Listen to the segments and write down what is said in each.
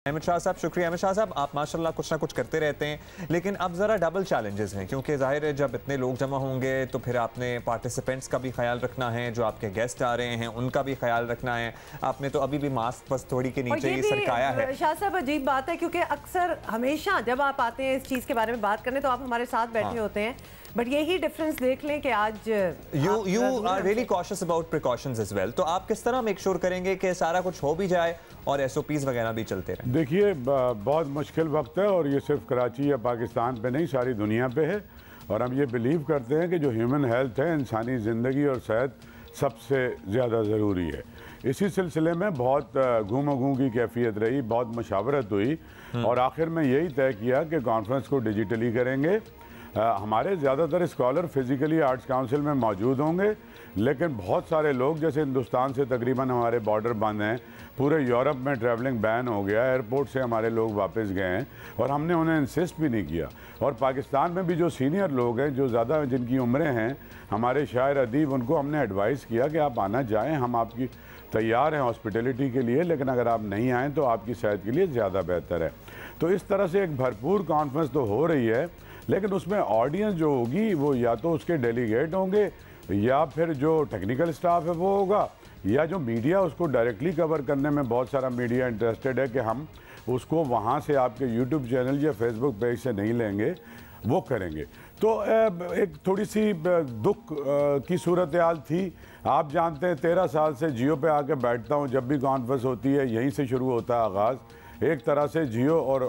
अहमद शाह साहब, शुक्रिया। अहमद शाह साहब, आप माशाल्लाह कुछ ना कुछ करते रहते हैं, लेकिन अब ज़रा डबल चैलेंजेस हैं, क्योंकि ज़ाहिर है जब इतने लोग जमा होंगे तो फिर आपने पार्टिसिपेंट्स का भी ख्याल रखना है, जो आपके गेस्ट आ रहे हैं उनका भी ख्याल रखना है। आपने तो अभी भी मास्क बस थोड़ी के नीचे ही सरकाया है। शाह साहब, अजीब बात है क्योंकि अक्सर हमेशा जब आप आते हैं इस चीज़ के बारे में बात करने तो आप हमारे साथ बैठे होते हैं, बट यही डिफरेंस देख लें कि आज you are really cautious about precautions as well. तो आप किस तरह मेक श्योर करेंगे कि सारा कुछ हो भी जाए और एसओपीज वगैरह भी चलते रहें? देखिए, बहुत मुश्किल वक्त है और ये सिर्फ कराची या पाकिस्तान पे नहीं, सारी दुनिया पे है। और हम ये बिलीव करते हैं कि जो ह्यूमन हेल्थ है, इंसानी ज़िंदगी और सेहत सबसे ज़्यादा ज़रूरी है। इसी सिलसिले में बहुत घूम घूम की कैफियत रही, बहुत मशावरत हुई और आखिर में यही तय किया कि कॉन्फ्रेंस को डिजिटली करेंगे। हमारे ज़्यादातर स्कॉलर फिज़िकली आर्ट्स काउंसिल में मौजूद होंगे, लेकिन बहुत सारे लोग, जैसे हिंदुस्तान से तकरीबन हमारे बॉर्डर बंद हैं, पूरे यूरोप में ट्रैवलिंग बैन हो गया, एयरपोर्ट से हमारे लोग वापस गए हैं और हमने उन्हें इंसिस्ट भी नहीं किया। और पाकिस्तान में भी जो सीनियर लोग हैं, जो ज़्यादा जिनकी उम्रें हैं, हमारे शायर अदीब, उनको हमने एडवाइस किया कि आप आना जाएँ, हम आपकी तैयार हैं हॉस्पिटलिटी के लिए, लेकिन अगर आप नहीं आएँ तो आपकी सेहत के लिए ज़्यादा बेहतर है। तो इस तरह से एक भरपूर कॉन्फ्रेंस तो हो रही है, लेकिन उसमें ऑडियंस जो होगी वो या तो उसके डेलीगेट होंगे, या फिर जो टेक्निकल स्टाफ है वो होगा, या जो मीडिया उसको डायरेक्टली कवर करने में बहुत सारा मीडिया इंटरेस्टेड है कि हम उसको वहाँ से आपके यूट्यूब चैनल या फेसबुक पेज से नहीं लेंगे, वो करेंगे। तो एक थोड़ी सी दुख की सूरत हाल थी। आप जानते हैं 13 साल से जियो पे आके बैठता हूँ, जब भी कॉन्फ्रेंस होती है यहीं से शुरू होता है आगाज़। एक तरह से जियो और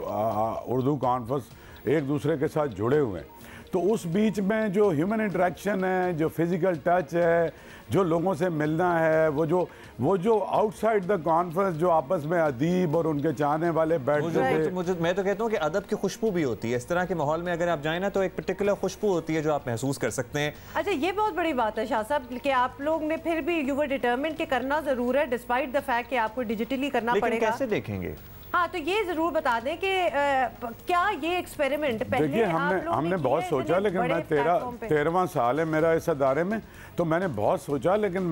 उर्दू कॉन्फ्रेंस एक दूसरे के साथ जुड़े हुए हैं। तो उस बीच में जो ह्यूमन इंटरेक्शन है, जो फिज़िकल टच है, जो लोगों से मिलना है, वो जो आउटसाइड द कॉन्फ्रेंस जो आपस में अदीब और उनके चाहने वाले बैठते थे, मैं तो कहता हूँ कि अदब की खुशबू भी होती है। इस तरह के माहौल में अगर आप जाए ना तो एक पर्टिकुलर खुशबू होती है जो आप महसूस कर सकते हैं। अच्छा, ये बहुत बड़ी बात है शाह साहब कि आप लोग ने फिर भी यू वर डिटरमिन्ड कि करना ज़रूर है, डिस्पाइट द फैक्ट कि आपको डिजिटली करना पड़ेगा। कैसे देखेंगे? हाँ, तो ये जरूर बता दें कि क्या ये एक्सपेरिमेंट पहले देखिए, हमने बहुत सोचा, लेकिन मैं 13वां साल है मेरा इस अदारे में, तो मैंने बहुत सोचा, लेकिन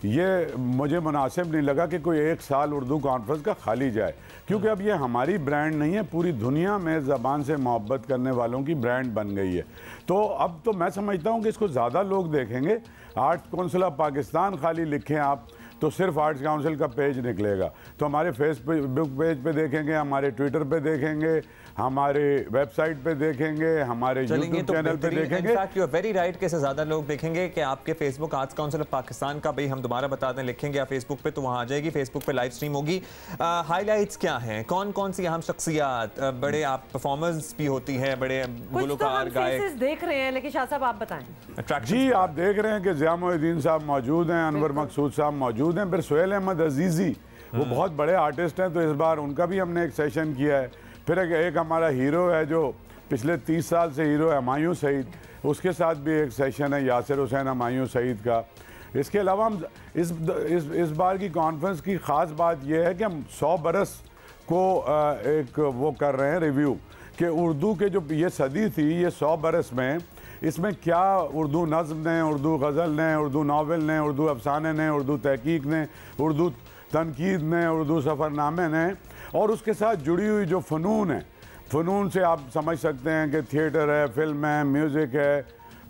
ये मुझे मुनासिब नहीं लगा कि कोई एक साल उर्दू कॉन्फ्रेंस का खाली जाए, क्योंकि अब ये हमारी ब्रांड नहीं है, पूरी दुनिया में ज़बान से मोहब्बत करने वालों की ब्रांड बन गई है। तो अब तो मैं समझता हूँ कि इसको ज़्यादा लोग देखेंगे। आर्ट्स काउंसिल ऑफ पाकिस्तान खाली लिखें आप तो सिर्फ आर्ट्स काउंसिल का पेज निकलेगा। तो हमारे फेसबुक पेज पे देखेंगे, हमारे ट्विटर पे देखेंगे, हमारे वेबसाइट पे देखेंगे, हमारे यूट्यूब चैनल पे देखेंगे। In fact you are very right कि ज़्यादा लोग देखेंगे कि आपके Facebook arts council of Pakistan का, भाई हम दोबारा बता दें, लिखेंगे आप फेसबुक पे तो वहाँ आ जाएगी। फेसबुक पे लाइव स्ट्रीम होगी। हाईलाइट्स क्या हैं, कौन कौन सी अहम शख्सियात, बड़े आप परफॉर्मेंस भी होती है, बड़े गुलकार गायक देख रहे हैं, लेकिन शाह साहब आप बताएं। जी, आप देख रहे हैं कि ज़िया मोइनुद्दीन साहब मौजूद हैं, अनवर मकसूद साहब मौजूद हैं, फिर सुहेल अहमद अजीज़ी, वो बहुत बड़े आर्टिस्ट हैं, तो इस बार उनका भी हमने एक सेशन किया है। फिर एक हमारा हीरो है जो पिछले 30 साल से हीरो है, हमायूं सईद, उसके साथ भी एक सेशन है, यासिर हुसैन हमायूं सईद का। इसके अलावा हम इस बार की कॉन्फ्रेंस की ख़ास बात यह है कि हम 100 बरस को एक वो कर रहे हैं रिव्यू, कि उर्दू के जो ये सदी थी, ये 100 बरस में इसमें क्या उर्दू नज़्म ने, उर्दू गज़ल ने, उर्दू नावल ने, उर्दू अफसाने ने, उर्दू तहकीक ने, उर्दू तनकीद ने, उर्दू सफ़रनामे ने, और उसके साथ जुड़ी हुई जो फ़नून है, फ़नून से आप समझ सकते हैं कि थिएटर है, फिल्म है, म्यूज़िक है,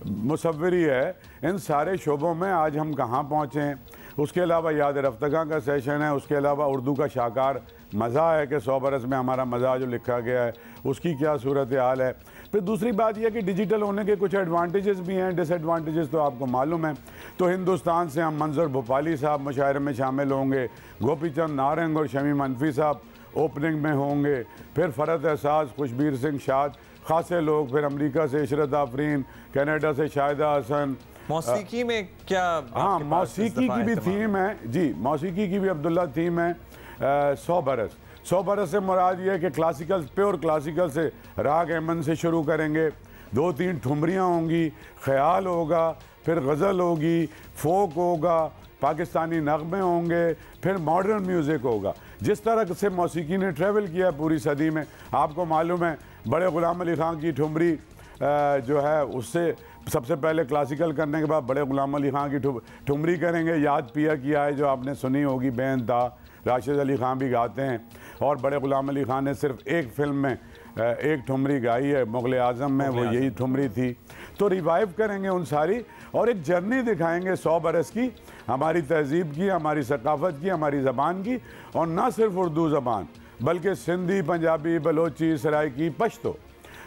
मुसव्वरी है, इन सारे शोबों में आज हम कहाँ पहुँचे हैं। उसके अलावा याद रफ्तगा का सेशन है, उसके अलावा उर्दू का शाकार मज़ा है कि 100 बरस में हमारा मज़ा जो लिखा गया है उसकी क्या सूरत हाल है। फिर दूसरी बात यह कि डिजिटल होने के कुछ एडवांटेजेस भी हैं, डिसएडवांटेजेस तो आपको मालूम है। तो हिंदुस्तान से हम मंजर भोपाली साहब मुशायरे में शामिल होंगे, गोपीचंद नारंग और शमी मनफी साहब ओपनिंग में होंगे, फिर फ़रत एहसास, खुशबीर सिंह शाद, खासे लोग, फिर अमेरिका से इशरत आफरीन, कनाडा से शाहिदा हसन। मौसीकी में क्या? हाँ, मौसीकी की भी थीम है जी, मौसीकी की भी अब्दुल्ला थीम है। 100 बरस, 100 बरस से मुराद ये है कि क्लासिकल, प्योर क्लासिकल से राग अहमद से शुरू करेंगे, 2-3 ठुमरियाँ होंगी, ख्याल होगा, फिर गज़ल होगी, फोक होगा, पाकिस्तानी नगमे होंगे, फिर मॉडर्न म्यूज़िक होगा। जिस तरह से मौसीकी ने ट्रैवल किया पूरी सदी में, आपको मालूम है बड़े ग़ुलाम अली ख़ान की ठुमरी जो है उससे सबसे पहले क्लासिकल करने के बाद बड़े ग़ुलाम अली ख़ान की ठुमरी करेंगे। याद पिया किया है जो आपने सुनी होगी, बेइंतहा, राशिद अली ख़ान भी गाते हैं। और बड़े गुलाम अली खान ने सिर्फ एक फिल्म में एक ठुमरी गाई है, मुग़ल आज़म में, वो यही ठुमरी थी। तो रिवाइव करेंगे उन सारी और एक जर्नी दिखाएंगे 100 बरस की, हमारी तहजीब की, हमारी सकाफ़त की, हमारी ज़बान की, और ना सिर्फ उर्दू ज़बान बल्कि सिंधी, पंजाबी, बलोची, सराइकी, पश्तो,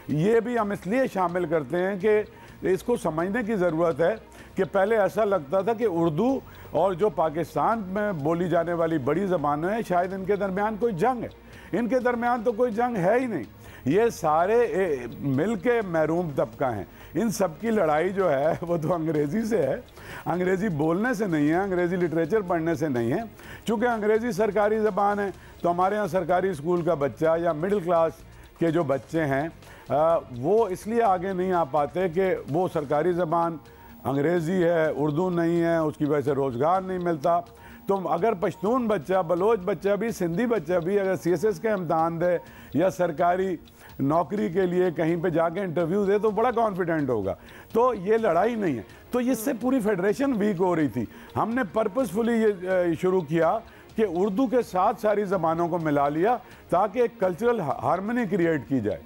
ये भी हम इसलिए शामिल करते हैं कि इसको समझने की ज़रूरत है कि पहले ऐसा लगता था कि उर्दू और जो पाकिस्तान में बोली जाने वाली बड़ी ज़बानें हैं, शायद इनके दरमियान कोई जंग है। इनके दरमियान तो कोई जंग है ही नहीं, ये सारे मिल के महरूम तबका हैं। इन सब की लड़ाई जो है वो तो अंग्रेज़ी से है, अंग्रेज़ी बोलने से नहीं है, अंग्रेज़ी लिटरेचर पढ़ने से नहीं है। चूँकि अंग्रेज़ी सरकारी ज़बान है तो हमारे यहाँ सरकारी स्कूल का बच्चा या मिडिल क्लास के जो बच्चे हैं वो इसलिए आगे नहीं आ पाते कि वो सरकारी ज़बान अंग्रेज़ी है, उर्दू नहीं है, उसकी वजह से रोज़गार नहीं मिलता। तो अगर पश्तून बच्चा, बलोच बच्चा भी, सिंधी बच्चा भी अगर CSS के इम्तहान दे या सरकारी नौकरी के लिए कहीं पे जाके इंटरव्यू दे तो बड़ा कॉन्फिडेंट होगा। तो ये लड़ाई नहीं है, तो इससे पूरी फेडरेशन वीक हो रही थी। हमने पर्पसफुली ये शुरू किया कि उर्दू के साथ सारी ज़बानों को मिला लिया ताकि एक कल्चरल हार्मनी क्रिएट की जाए।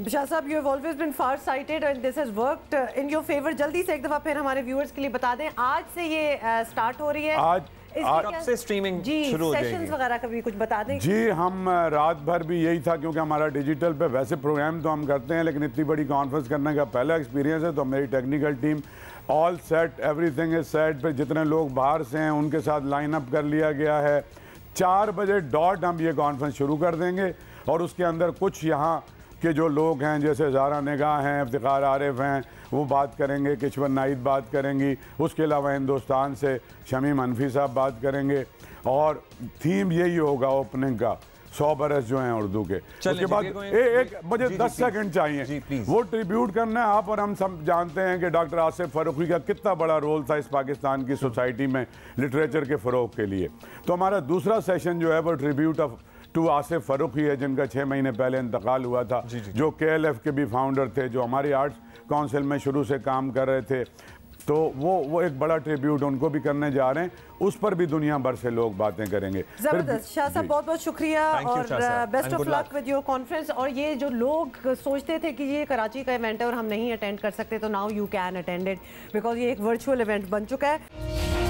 Shah sahab, you have always been far sighted and this has worked in your favour. जल्दी से एक दफ़ा फिर हमारे व्यूअर्स के लिए बता दें, आज से ये स्टार्ट हो रही है, आज कब से स्ट्रीमिंग शुरू हो जाएगी? सेशंस वगैरह का भी कुछ बता दें। जी, हम रात भर भी यही था क्योंकि हमारा डिजिटल पे वैसे प्रोग्राम तो हम करते हैं लेकिन इतनी बड़ी कॉन्फ्रेंस करने का पहला एक्सपीरियंस है। तो मेरी technical team all set, everything is set. पे जितने लोग बाहर से हैं उनके साथ लाइन अप कर लिया गया है। 4 बजे डॉट हम ये कॉन्फ्रेंस शुरू कर देंगे और उसके अंदर कुछ यहाँ के जो लोग हैं जैसे ज़ारा निगाह हैं, इफ्तिखार आरिफ हैं, वो बात करेंगे, किशवर नाइद बात करेंगी, उसके अलावा हिंदुस्तान से शमीम हनफी साहब बात करेंगे और थीम यही होगा ओपनिंग का 100 बरस जो हैं उर्दू के। उसके बाद एक मुझे 10 सेकंड चाहिए, वो ट्रिब्यूट करना है। आप और हम सब जानते हैं कि डॉक्टर आसिफ फर्रुखी का कितना बड़ा रोल था इस पाकिस्तान की सोसाइटी में लिटरेचर के फ़रोग के लिए। तो हमारा दूसरा सेशन जो है वो ट्रिब्यूट ऑफ टू आसिफ फर्रुखी है, जिनका 6 महीने पहले इंतकाल हुआ था, जो KLF के भी फाउंडर थे, जो हमारी आर्ट्स काउंसिल में शुरू से काम कर रहे थे। तो वो एक बड़ा ट्रिब्यूट उनको भी करने जा रहे हैं, उस पर भी दुनिया भर से लोग बातें करेंगे। जबरदस्त। शाह साहब, बहुत बहुत शुक्रिया और best of luck with your conference. और ये जो लोग सोचते थे कि ये कराची का इवेंट है और हम नहीं अटेंड कर सकते, तो now you can attend it because ये एक वर्चुअल इवेंट बन चुका है।